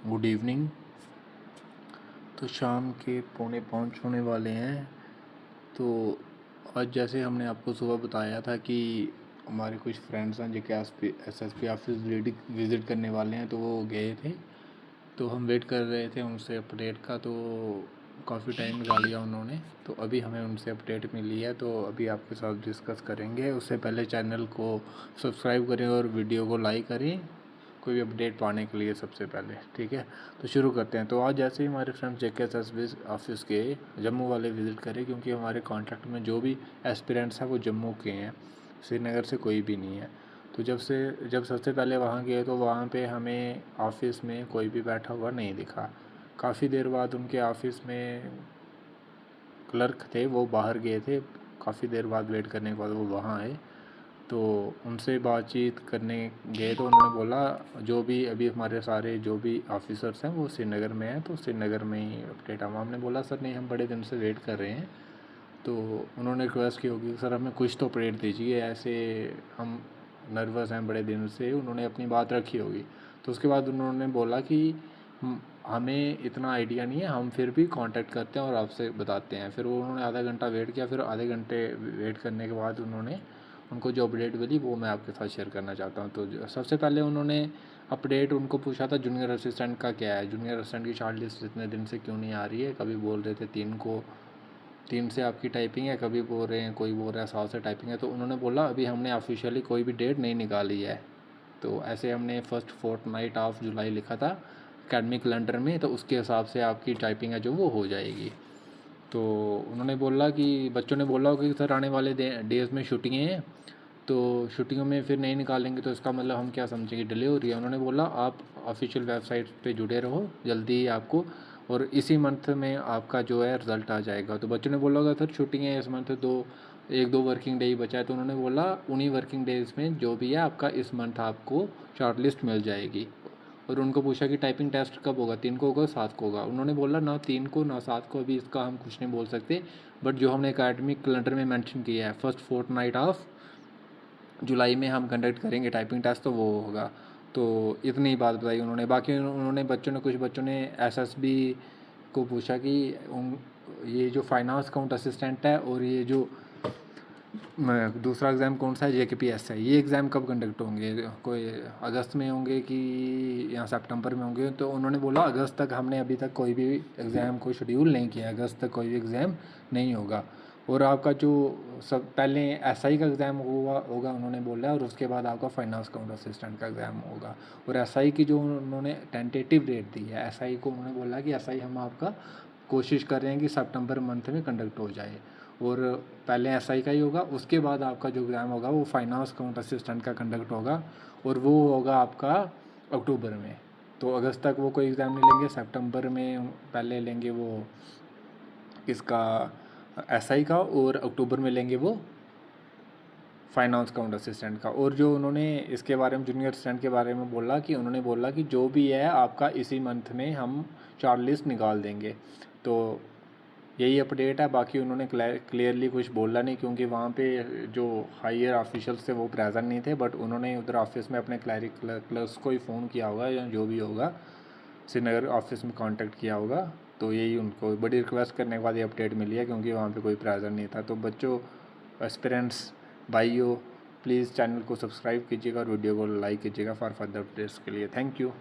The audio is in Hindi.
Good evening. तो शाम के 4:45 होने वाले हैं। तो आज जैसे हमने आपको सुबह बताया था कि हमारे कुछ फ्रेंड्स हैं जो कि SSP ऑफिस विज़िट करने वाले हैं, तो वो गए थे। तो हम वेट कर रहे थे उनसे अपडेट का, तो काफ़ी टाइम निकाल लिया उन्होंने। तो अभी हमें उनसे अपडेट मिली है, तो अभी आपके साथ डिस्कस करेंगे। उससे पहले चैनल को सब्सक्राइब करें और वीडियो को लाइक करें कोई भी अपडेट पाने के लिए सबसे पहले, ठीक है। तो शुरू करते हैं। तो आज जैसे ही हमारे फ्रेंड्स JKSSB ऑफिस के जम्मू वाले विज़िट करें, क्योंकि हमारे कॉन्ट्रैक्ट में जो भी एस्पिरेंट्स हैं वो जम्मू के हैं, श्रीनगर से कोई भी नहीं है। तो जब सबसे पहले वहाँ गए तो वहाँ पे हमें ऑफिस में कोई भी बैठा हुआ नहीं दिखा। काफ़ी देर बाद उनके ऑफिस में क्लर्क थे, वो बाहर गए थे। काफ़ी देर बाद वेट करने के बाद वो वहाँ आए, तो उनसे बातचीत करने गए तो उन्होंने बोला जो भी अभी हमारे सारे जो भी ऑफिसर्स हैं वो श्रीनगर में हैं, तो श्रीनगर में ही अपडेट हम। हमने बोला सर नहीं, हम बड़े दिन से वेट कर रहे हैं। तो उन्होंने रिक्वेस्ट की होगी सर हमें कुछ तो अपडेट दीजिए, ऐसे हम नर्वस हैं बड़े दिन से, उन्होंने अपनी बात रखी होगी। तो उसके बाद उन्होंने बोला कि हमें इतना आइडिया नहीं है, हम फिर भी कांटेक्ट करते हैं और आपसे बताते हैं। फिर वो उन्होंने आधा घंटा वेट किया। फिर आधे घंटे वेट करने के बाद उनको जो अपडेट मिली वो मैं आपके साथ शेयर करना चाहता हूँ। तो सबसे पहले उन्होंने अपडेट उनको पूछा था जूनियर असिस्टेंट का क्या है, जूनियर असिस्टेंट की शॉर्ट लिस्ट इतने दिन से क्यों नहीं आ रही है। कभी बोल रहे थे 3 से आपकी टाइपिंग है, कभी बोल रहे हैं, कोई बोल रहा है 7 से टाइपिंग है। तो उन्होंने बोला अभी हमने ऑफिशियली कोई भी डेट नहीं निकाली है। तो ऐसे हमने फर्स्ट फोर्टनाइट ऑफ जुलाई लिखा था एकेडमिक कैलेंडर में, तो उसके हिसाब से आपकी टाइपिंग है जो वो हो जाएगी। तो उन्होंने बोला कि बच्चों ने बोला कि सर आने वाले डेज़ में शूटिंगें हैं, तो शूटिंगों में फिर नहीं निकालेंगे तो इसका मतलब हम क्या समझेंगे, डिले हो रही है। उन्होंने बोला आप ऑफिशियल वेबसाइट पे जुड़े रहो, जल्दी ही आपको और इसी मंथ में आपका जो है रिज़ल्ट आ जाएगा। तो बच्चों ने बोला होगा सर शूटिंग है इस मंथ, तो 1-2 वर्किंग डे ही बचा है। तो उन्होंने बोला उन्हीं वर्किंग डेज़ में जो भी है आपका इस मंथ आपको शॉर्ट लिस्ट मिल जाएगी। और उनको पूछा कि टाइपिंग टेस्ट कब होगा, 3 को होगा 7 को होगा। उन्होंने बोला ना 3 को ना 7 को, अभी इसका हम कुछ नहीं बोल सकते, बट जो हमने एकेडमिक कैलेंडर में मेंशन किया है फर्स्ट फोर्टनाइट ऑफ जुलाई में हम कंडक्ट करेंगे टाइपिंग टेस्ट, तो वो होगा। तो इतनी बात बताई उन्होंने। बाकी उन्होंने कुछ बच्चों ने SSB को पूछा कि ये जो फाइनेंस अकाउंट असिस्टेंट है और ये जो दूसरा एग्ज़ाम कौन सा है JKPS है, ये एग्ज़ाम कब कंडक्ट होंगे, कोई अगस्त में होंगे कि या सितंबर में होंगे। तो उन्होंने बोला अगस्त तक, हमने अभी तक कोई भी एग्ज़ाम को शेड्यूल नहीं किया, अगस्त तक कोई भी एग्ज़ाम नहीं होगा। और आपका जो सब पहले SI का एग्ज़ाम होगा उन्होंने बोला, और उसके बाद आपका फाइनेंस अकाउंट असिस्टेंट का एग्ज़ाम होगा। और SI की जो उन्होंने टेंटेटिव डेट दी है, SI को उन्होंने बोला कि SI हम आपका कोशिश कर रहे हैं कि सितंबर मंथ में कंडक्ट हो जाए। और पहले SI का ही होगा, उसके बाद आपका जो एग्ज़ाम होगा वो फाइनेंस अकाउंट असिस्टेंट का कंडक्ट होगा, और वो होगा आपका अक्टूबर में। तो अगस्त तक वो कोई एग्ज़ाम नहीं लेंगे, सितंबर में पहले लेंगे वो इसका SI का, और अक्टूबर में लेंगे वो फाइनेंस अकाउंट असिस्टेंट का। और जो उन्होंने इसके बारे में जूनियर असिस्टेंट के बारे में बोला कि उन्होंने बोला कि जो भी है आपका इसी मंथ में हम शॉर्ट लिस्ट निकाल देंगे। तो यही अपडेट है। बाकी उन्होंने क्लियरली कुछ बोला नहीं, क्योंकि वहाँ पे जो हायर ऑफिशियल्स थे वो प्रेजेंट नहीं थे, बट उन्होंने उधर ऑफिस में अपने क्लर्क्स को ही फ़ोन किया होगा या जो भी होगा श्रीनगर ऑफिस में कांटेक्ट किया होगा। तो यही उनको बड़ी रिक्वेस्ट करने के बाद ये अपडेट मिली है, क्योंकि वहाँ पे कोई प्रेजेंट नहीं था। तो बच्चों, एस्पिरेंट्स, भाइयों, प्लीज़ चैनल को सब्सक्राइब कीजिएगा और वीडियो को लाइक कीजिएगा फॉर फर्दर अपडेट्स के लिए। Thank you.